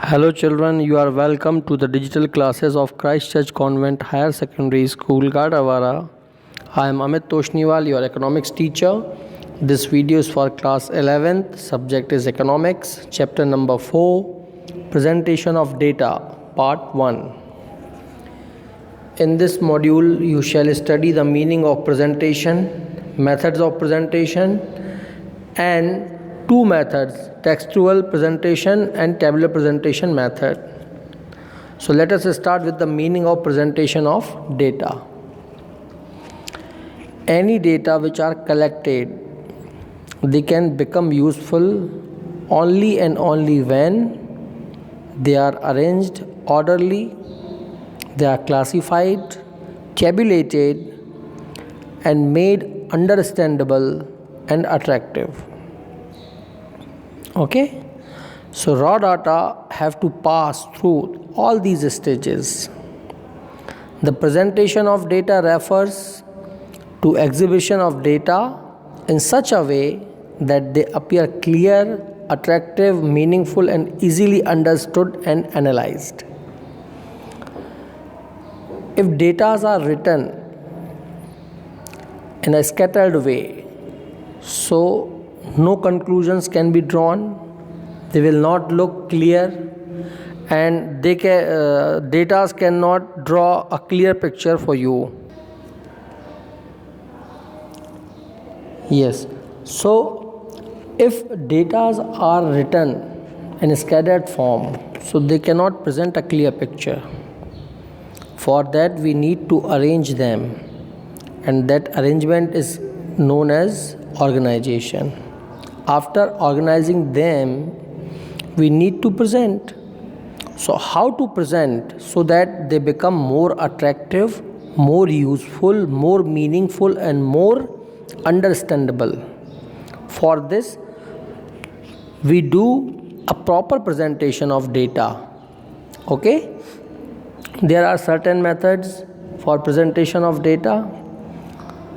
Hello children, you are welcome to the digital classes of Christ Church Convent Higher Secondary School, Gadawara. I am Amit Toshniwal, your economics teacher. This video is for class 11th, subject is economics, chapter number 4, presentation of data, part 1. In this module, you shall study the meaning of presentation, methods of presentation, and two methods, textual presentation and tabular presentation method. So let us start with the meaning of presentation of data. Any data which are collected, they can become useful only and only when they are arranged orderly, they are classified, tabulated, and made understandable and attractive. Okay, so raw data have to pass through all these stages. The presentation of data refers to exhibition of data in such a way that they appear clear, attractive, meaningful, and easily understood and analyzed. If data are written in a scattered way, so no conclusions can be drawn, they will not look clear, and data cannot draw a clear picture for you. Yes, so if data are written in a scattered form, so they cannot present a clear picture. For that we need to arrange them, and that arrangement is known as organization. After organizing them, we need to present. So how to present so that they become more attractive, more useful, more meaningful, and more understandable? For this, we do a proper presentation of data. Okay? There are certain methods for presentation of data.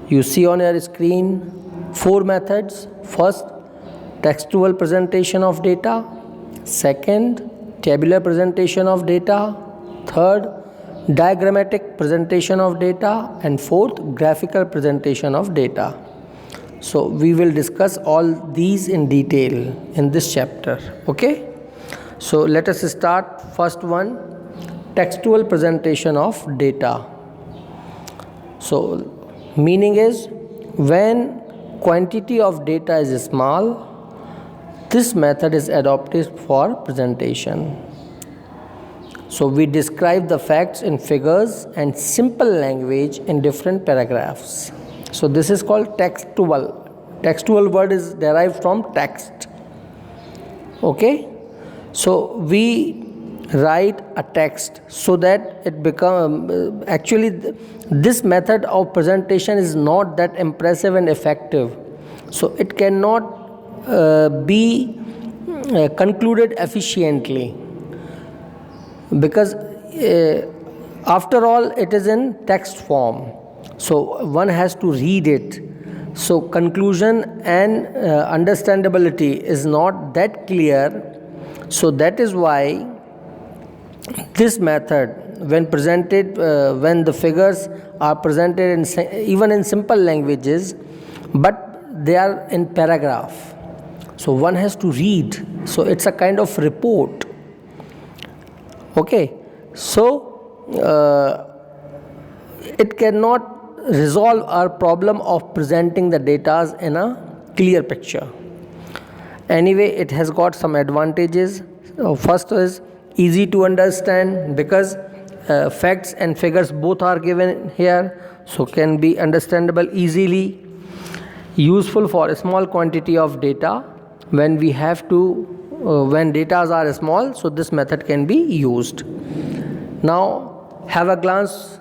You see on your screen 4 methods. First, textual presentation of data. Second, tabular presentation of data. Third, diagrammatic presentation of data. And fourth, graphical presentation of data. So we will discuss all these in detail in this chapter. Okay? So let us start. First one, textual presentation of data. So meaning is, when quantity of data is small, this method is adopted for presentation. So we describe the facts in figures and simple language in different paragraphs. So this is called textual. Textual word is derived from text. Okay? So we write a text so that it become actually this method of presentation is not that impressive and effective. So it cannot be concluded efficiently, because after all it is in text form, so one has to read it. So conclusion and understandability is not that clear. So that is why this method, when presented, when the figures are presented even in simple languages, but they are in paragraph, so one has to read. So it's a kind of report. Okay, so it cannot resolve our problem of presenting the data in a clear picture. Anyway, it has got some advantages. First is easy to understand, because facts and figures both are given here, so can be understandable easily. Useful for a small quantity of data, when we have to when data are small, so this method can be used. Now have a glance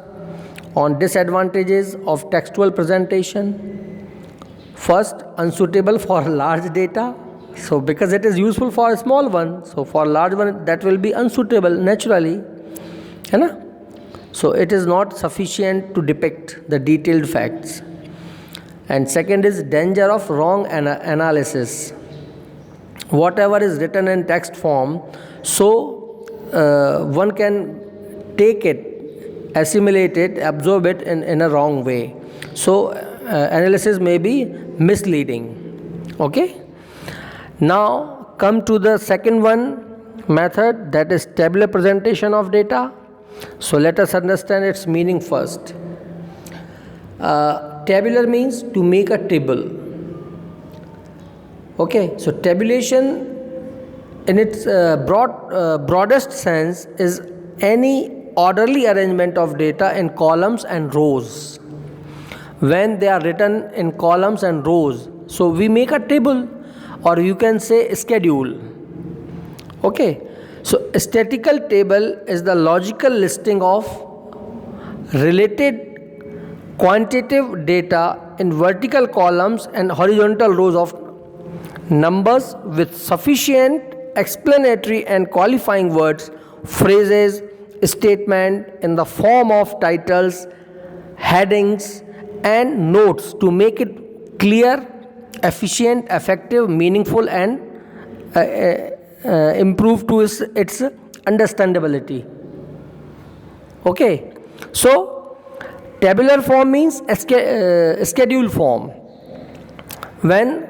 on disadvantages of textual presentation. First, unsuitable for large data. So because it is useful for a small one, so for large one that will be unsuitable naturally. So it is not sufficient to depict the detailed facts. And second is danger of wrong analysis. Whatever is written in text form, so one can take it, assimilate it, absorb it in a wrong way. So analysis may be misleading. Okay. Now come to the second one method, that is tabular presentation of data. So let us understand its meaning first. Tabular means to make a table. Okay, so tabulation in its broadest sense is any orderly arrangement of data in columns and rows. When they are written in columns and rows, so we make a table, or you can say a schedule. Okay, so a statistical table is the logical listing of related quantitative data in vertical columns and horizontal rows of numbers with sufficient explanatory and qualifying words, phrases, statement in the form of titles, headings and notes to make it clear, efficient, effective, meaningful and improve to its understandability. Okay, so tabular form means schedule form. When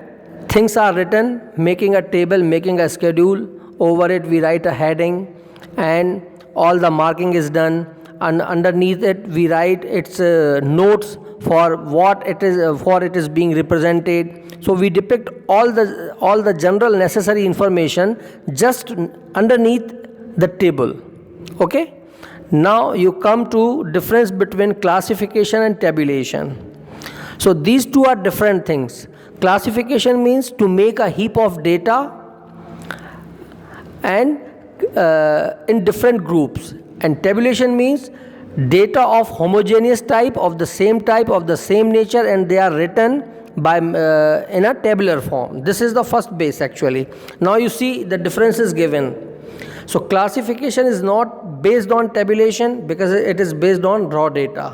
things are written, making a table, making a schedule, over it we write a heading and all the marking is done, and underneath it we write its notes for what it is being represented. So we depict all the general necessary information just underneath the table. Okay, now you come to difference between classification and tabulation. So these two are different things. Classification means to make a heap of data and in different groups, and tabulation means data of homogeneous type, of the same type, of the same nature, and they are written by in a tabular form. This is the first base actually. Now you see the difference is given. So classification is not based on tabulation because it is based on raw data,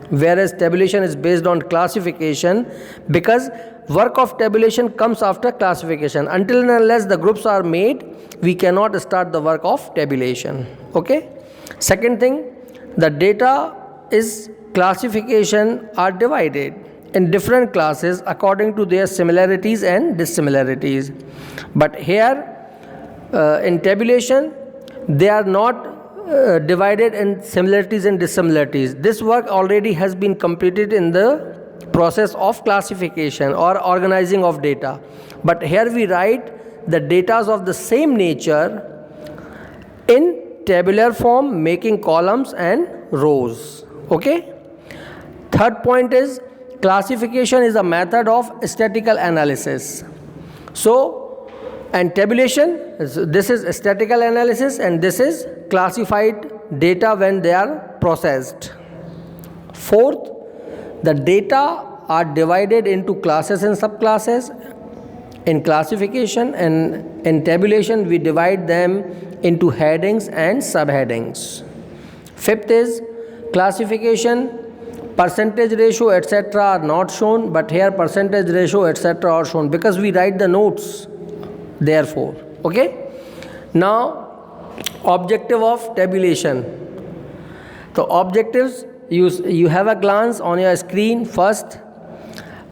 whereas tabulation is based on classification because work of tabulation comes after classification. Until and unless the groups are made, we cannot start the work of tabulation. Okay. Second thing, the data is classification are divided in different classes according to their similarities and dissimilarities. But here in tabulation, they are not divided in similarities and dissimilarities. This work already has been completed in the process of classification or organizing of data. But here we write the data of the same nature in tabular form, making columns and rows. Okay. Third point is classification is a method of statistical analysis. So, and tabulation, this is statistical analysis and this is classified data when they are processed. Fourth, the data are divided into classes and subclasses. In classification and in tabulation, we divide them into headings and subheadings. Fifth is classification, percentage ratio etc. are not shown, but here percentage ratio etc. are shown because we write the notes therefore. Okay. Now objective of tabulation. So objectives, you have a glance on your screen. First,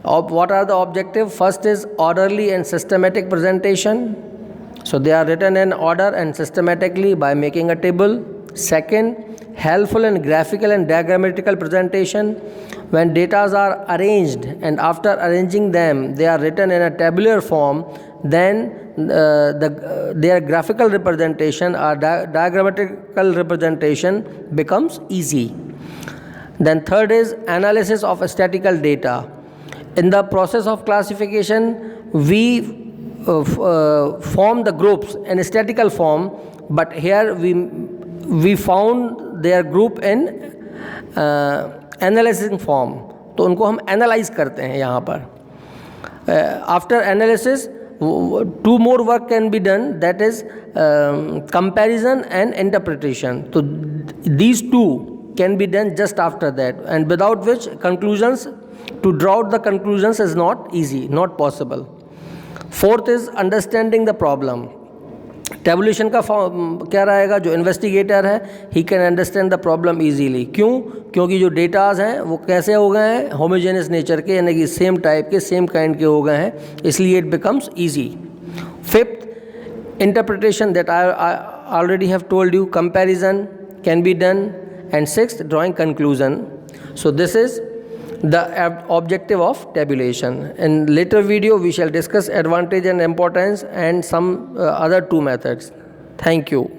what are the objectives? First is orderly and systematic presentation. So they are written in order and systematically by making a table. Second, helpful and graphical and diagrammatical presentation. When data are arranged and after arranging them they are written in a tabular form, then their graphical representation or diagrammatical representation becomes easy. Then third is analysis of statistical data. In the process of classification, we form the groups in a statistical form, but here we found their group in analyzing form. तो उनको हम analyze करते हैं यहाँ पर. After analysis, two more work can be done, that is comparison and interpretation. So these two can be done just after that, and without which to draw out the conclusions is not easy, not possible. Fourth is understanding the problem. Tabulation का क्या रहेगा, जो investigator है he can understand the problem easily. क्यों? क्योंकि जो datas हैं वो कैसे हो गए हैं, होमोजेनियस नेचर के, यानी कि सेम टाइप के, सेम काइंड के हो गए हैं, इसलिए it becomes easy. Fifth, interpretation that I already have told you, comparison can be done, and sixth, drawing conclusion. So this is the objective of tabulation. In later video we shall discuss advantage and importance and some other two methods. Thank you.